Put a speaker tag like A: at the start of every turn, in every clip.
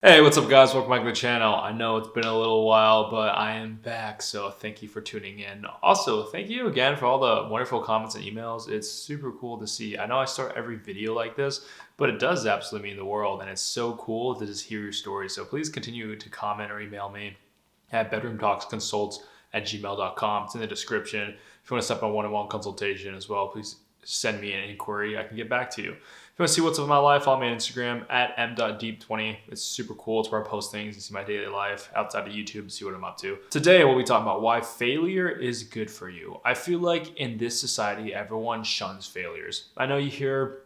A: Hey, what's up guys? Welcome back to the channel. I know it's been a little while, but I am back, so thank you for tuning in. Also, thank you again for all the wonderful comments and emails. It's super cool to see. I know I start every video like this, but it does absolutely mean the world, and it's so cool to just hear your stories. So please continue to comment or email me at bedroomtalksconsults@gmail.com. It's in the description. If you want to set up a one-on-one consultation as well, please send me an inquiry. I can get back to you. If you want to see what's up in my life, follow me on Instagram at m.deep20. It's super cool. It's where I post things and see my daily life outside of YouTube and see what I'm up to. Today, we'll be talking about why failure is good for you. I feel like in this society, everyone shuns failures. I know you hear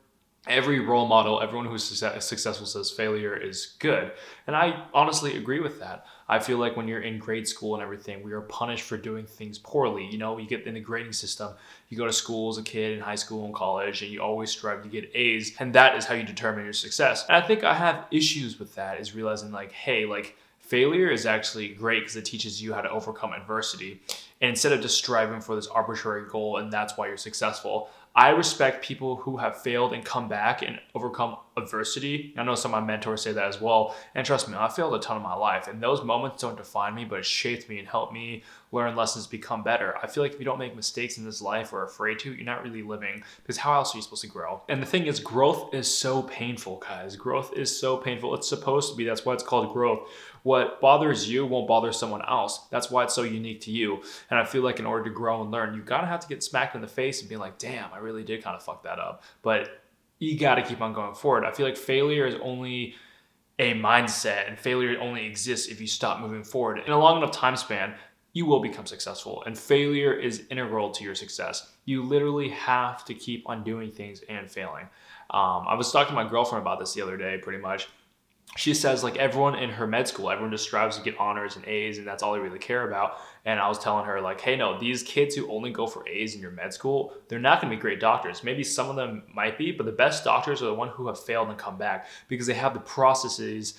A: every role model, everyone who's successful says failure is good. And I honestly agree with that. I feel like when you're in grade school and everything, we are punished for doing things poorly. You know, you get in the grading system, you go to school as a kid in high school and college, and you always strive to get A's. And that is how you determine your success. And I think I have issues with that, is realizing like, hey, like failure is actually great because it teaches you how to overcome adversity. And instead of just striving for this arbitrary goal and that's why you're successful, I respect people who have failed and come back and overcome adversity. I know some of my mentors say that as well. And trust me, I failed a ton in my life. And those moments don't define me, but it shaped me and helped me learn lessons, become better. I feel like if you don't make mistakes in this life or are afraid to, you're not really living, because how else are you supposed to grow? And the thing is, growth is so painful, guys. Growth is so painful. It's supposed to be. That's why it's called growth. What bothers you won't bother someone else. That's why it's so unique to you. And I feel like in order to grow and learn, you gotta have to get smacked in the face and be like, damn, I really did kind of fuck that up. But you gotta keep on going forward. I feel like failure is only a mindset, and failure only exists if you stop moving forward. In a long enough time span, you will become successful, and failure is integral to your success. You literally have to keep on doing things and failing. I was talking to my girlfriend about this the other day, pretty much. She says like everyone in her med school, everyone just strives to get honors and A's, and that's all they really care about. And I was telling her like, hey, no, these kids who only go for A's in your med school, they're not going to be great doctors. Maybe some of them might be, but the best doctors are the ones who have failed and come back because they have the processes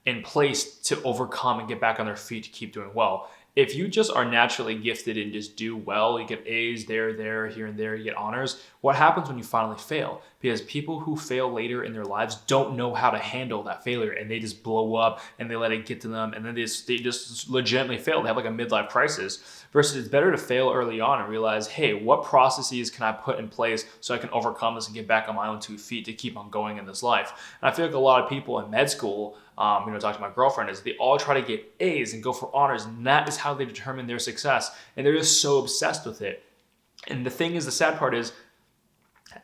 A: in place to overcome and get back on their feet to keep doing well. If you just are naturally gifted and just do well, you get A's there, here and there, you get honors. What happens when you finally fail? Because people who fail later in their lives don't know how to handle that failure, and they just blow up and they let it get to them, and then they just legitimately fail. They have like a midlife crisis. Versus it's better to fail early on and realize, hey, what processes can I put in place so I can overcome this and get back on my own 2 feet to keep on going in this life? And I feel like a lot of people in med school, talk to my girlfriend, is they all try to get A's and go for honors, and that is how they determine their success. And they're just so obsessed with it. And the thing is, the sad part is,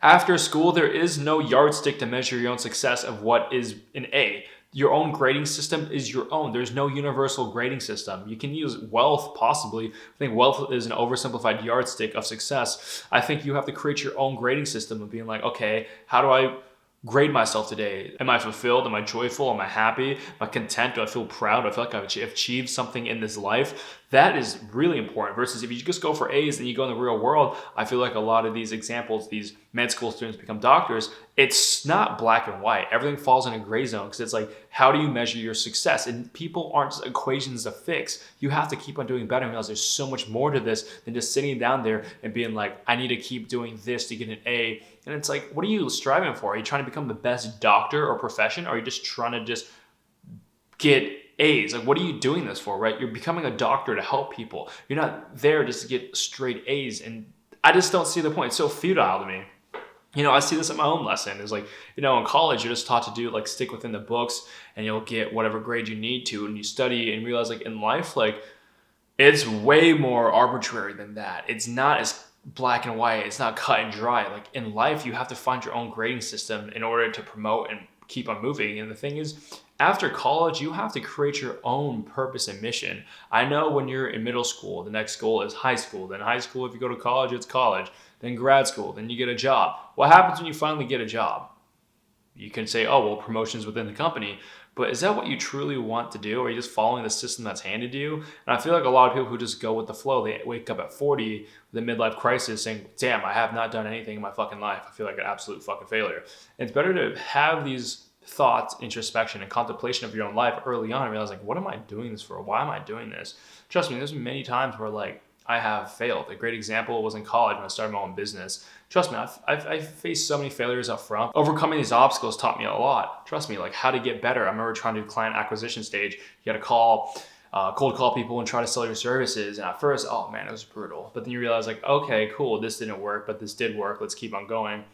A: after school, there is no yardstick to measure your own success of what is an A. Your own grading system is your own. There's no universal grading system. You can use wealth, possibly. I think wealth is an oversimplified yardstick of success. I think you have to create your own grading system of being like, okay, how do I grade myself today? Am I fulfilled? Am I joyful? Am I happy? Am I content? Do I feel proud? Do I feel like I've achieved something in this life? That is really important versus if you just go for A's and you go in the real world. I feel like a lot of these examples, these med school students become doctors, it's not black and white. Everything falls in a gray zone because it's like, how do you measure your success? And people aren't just equations to fix. You have to keep on doing better and realize there's so much more to this than just sitting down there and being like, I need to keep doing this to get an A. And it's like, what are you striving for? Are you trying to become the best doctor or profession? Or are you just trying to just get A's? Like, what are you doing this for, right? You're becoming a doctor to help people. You're not there just to get straight A's. And I just don't see the point. It's so futile to me. I see this at my own lesson. It's like, in college, you're just taught to do like stick within the books and you'll get whatever grade you need to. And you study and realize like in life, like it's way more arbitrary than that. It's not as black and white. It's not cut and dry. Like in life, you have to find your own grading system in order to promote and keep on moving. And the thing is, after college, you have to create your own purpose and mission. I know when you're in middle school, the next goal is high school. Then high school, if you go to college, it's college. Then grad school, then you get a job. What happens when you finally get a job? You can say, oh, well, promotions within the company. But is that what you truly want to do? Or are you just following the system that's handed to you? And I feel like a lot of people who just go with the flow, they wake up at 40 with a midlife crisis saying, damn, I have not done anything in my fucking life. I feel like an absolute fucking failure. And it's better to have these thoughts, introspection, and contemplation of your own life early on and realize like, what am I doing this for? Why am I doing this? Trust me, there's many times where like, I have failed. A great example was in college when I started my own business. Trust me, I've faced so many failures up front. Overcoming these obstacles taught me a lot. Trust me, like how to get better. I remember trying to do client acquisition stage. You got to cold call people and try to sell your services. And at first, oh man, it was brutal. But then you realize like, okay, cool, this didn't work, but this did work. Let's keep on going.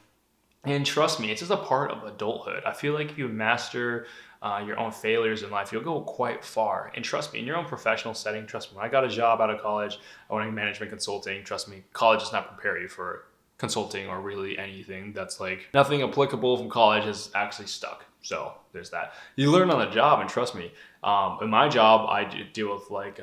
A: And trust me, it's just a part of adulthood. I feel like if you master your own failures in life, you'll go quite far. And trust me, in your own professional setting, trust me, when I got a job out of college, I went into management consulting. Trust me, college does not prepare you for consulting or really anything. That's like nothing applicable from college has actually stuck. So there's that. You learn on the job, and trust me, in my job, I deal with like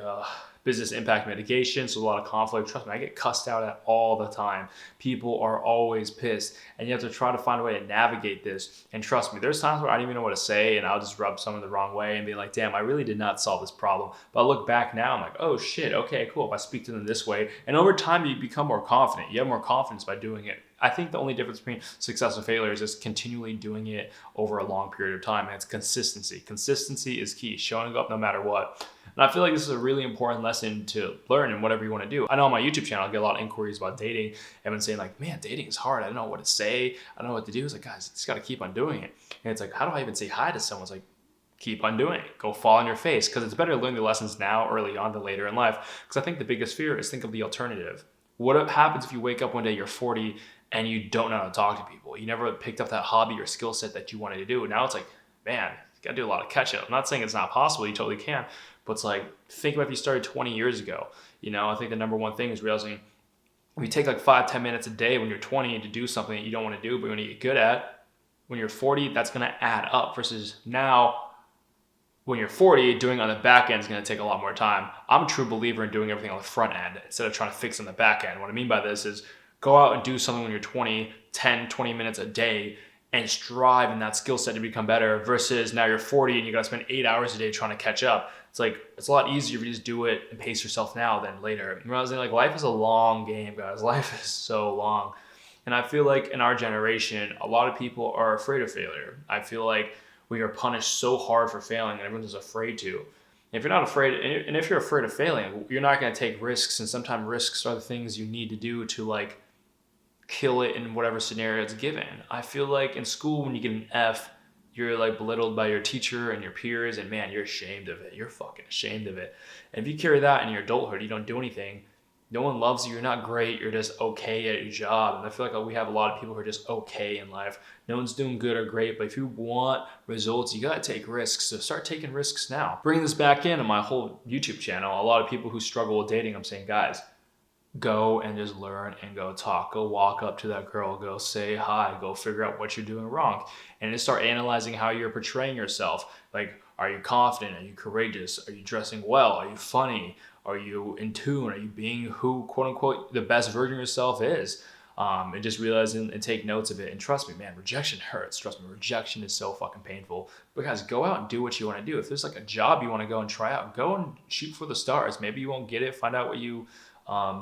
A: business impact mitigation, so a lot of conflict. Trust me, I get cussed out at all the time. People are always pissed, and you have to try to find a way to navigate this. And trust me, there's times where I don't even know what to say, and I'll just rub someone the wrong way and be like, damn, I really did not solve this problem. But I look back now, I'm like, oh shit, okay, cool. If I speak to them this way, and over time, you become more confident. You have more confidence by doing it. I think the only difference between success and failure is just continually doing it over a long period of time, and it's consistency. Consistency is key, showing up no matter what. And I feel like this is a really important lesson to learn in whatever you want to do. I know on my YouTube channel, I get a lot of inquiries about dating. I've been saying like, man, dating is hard. I don't know what to say. I don't know what to do. It's like, guys, you just got to keep on doing it. And it's like, how do I even say hi to someone? It's like, keep on doing it. Go fall on your face. Because it's better to learn the lessons now early on than later in life. Because I think the biggest fear is think of the alternative. What happens if you wake up one day, you're 40, and you don't know how to talk to people? You never picked up that hobby or skill set that you wanted to do. Now it's like, man, you got to do a lot of catch up. I'm not saying it's not possible. You totally can. But it's like, think about if you started 20 years ago. You know, I think the number one thing is realizing if you take like 5-10 minutes a day when you're 20 to do something that you don't want to do, but you want to get good at, when you're 40, that's going to add up versus now when you're 40, doing on the back end is going to take a lot more time. I'm a true believer in doing everything on the front end instead of trying to fix on the back end. What I mean by this is go out and do something when you're 20, 10, 20 minutes a day and strive in that skill set to become better versus now you're 40 and you got to spend 8 hours a day trying to catch up. It's like, it's a lot easier if you just do it and pace yourself now than later. And realizing like life is a long game, guys. Life is so long. And I feel like in our generation, a lot of people are afraid of failure. I feel like we are punished so hard for failing and everyone's afraid to. If you're not afraid, and if you're afraid of failing, you're not going to take risks. And sometimes risks are the things you need to do to like kill it in whatever scenario it's given. I feel like in school, when you get an F, you're like belittled by your teacher and your peers, and man, you're ashamed of it. You're fucking ashamed of it. And if you carry that in your adulthood, you don't do anything. No one loves you. You're not great. You're just okay at your job. And I feel like we have a lot of people who are just okay in life. No one's doing good or great, but if you want results, you got to take risks. So start taking risks now. Bring this back in on my whole YouTube channel. A lot of people who struggle with dating, I'm saying, guys, go and just learn and go talk. Go walk up to that girl. Go say hi. Go figure out what you're doing wrong. And just start analyzing how you're portraying yourself. Like, are you confident? Are you courageous? Are you dressing well? Are you funny? Are you in tune? Are you being who, quote unquote, the best version of yourself is? And just realizing and take notes of it. And trust me, man, rejection hurts. Trust me, rejection is so fucking painful. But guys, go out and do what you want to do. If there's like a job you want to go and try out, go and shoot for the stars. Maybe you won't get it. Find out what you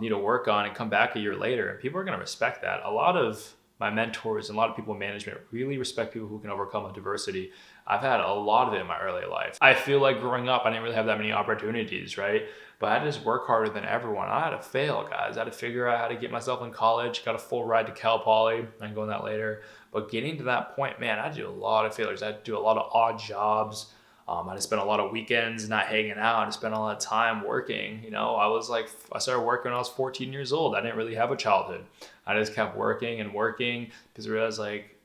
A: need to work on and come back a year later. And people are going to respect that. A lot of my mentors and a lot of people in management really respect people who can overcome adversity. I've had a lot of it in my early life. I feel like growing up, I didn't really have that many opportunities, right? But I had to just work harder than everyone. I had to fail, guys. I had to figure out how to get myself in college, got a full ride to Cal Poly. I can go on that later. But getting to that point, man, I had to do a lot of failures. I had to do a lot of odd jobs. I had to spend a lot of weekends not hanging out. I had to spend a lot of time working. You know, I started working when I was 14 years old. I didn't really have a childhood. I just kept working and working because I realized, like,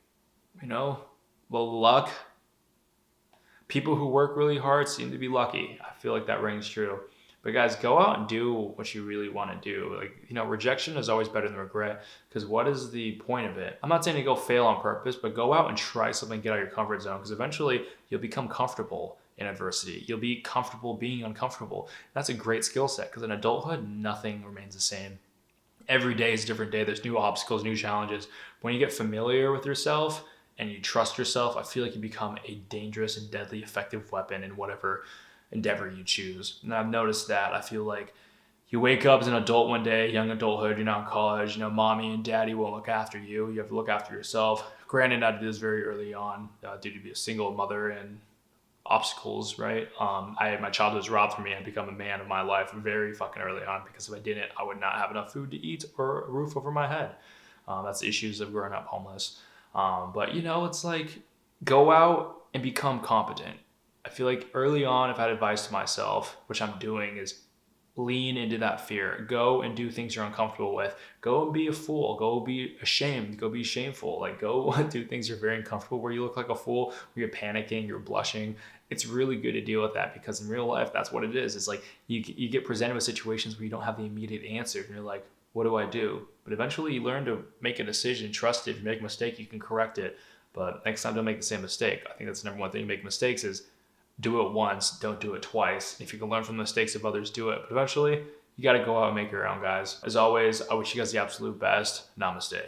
A: you know, well, luck. People who work really hard seem to be lucky. I feel like that rings true. But guys, go out and do what you really want to do. Like, you know, rejection is always better than regret, because what is the point of it? I'm not saying to go fail on purpose, but go out and try something, get out of your comfort zone, because eventually you'll become comfortable in adversity. You'll be comfortable being uncomfortable. That's a great skill set, because in adulthood, nothing remains the same. Every day is a different day. There's new obstacles, new challenges. When you get familiar with yourself and you trust yourself, I feel like you become a dangerous and deadly effective weapon in whatever endeavor you choose. And I've noticed that. I feel like you wake up as an adult one day, young adulthood, you're not in college, you know, mommy and daddy won't look after you. You have to look after yourself. Granted, I did this very early on due to be a single mother and obstacles, right? My childhood was robbed from me. I become a man of my life very fucking early on, because if I didn't, I would not have enough food to eat or a roof over my head. That's the issues of growing up homeless. But you know, it's like, go out and become competent. I feel like early on, if I had advice to myself, which I'm doing, is lean into that fear. Go and do things you're uncomfortable with. Go and be a fool. Go be ashamed. Go be shameful. Like, go do things you're very uncomfortable, where you look like a fool, where you're panicking, you're blushing. It's really good to deal with that, because in real life, that's what it is. It's like you get presented with situations where you don't have the immediate answer, and you're like, what do I do? But eventually you learn to make a decision, trust it. If you make a mistake, you can correct it. But next time, don't make the same mistake. I think that's the number one thing. You make mistakes is do it once, don't do it twice. If you can learn from the mistakes of others, do it. But eventually, you got to go out and make your own, guys. As always, I wish you guys the absolute best. Namaste.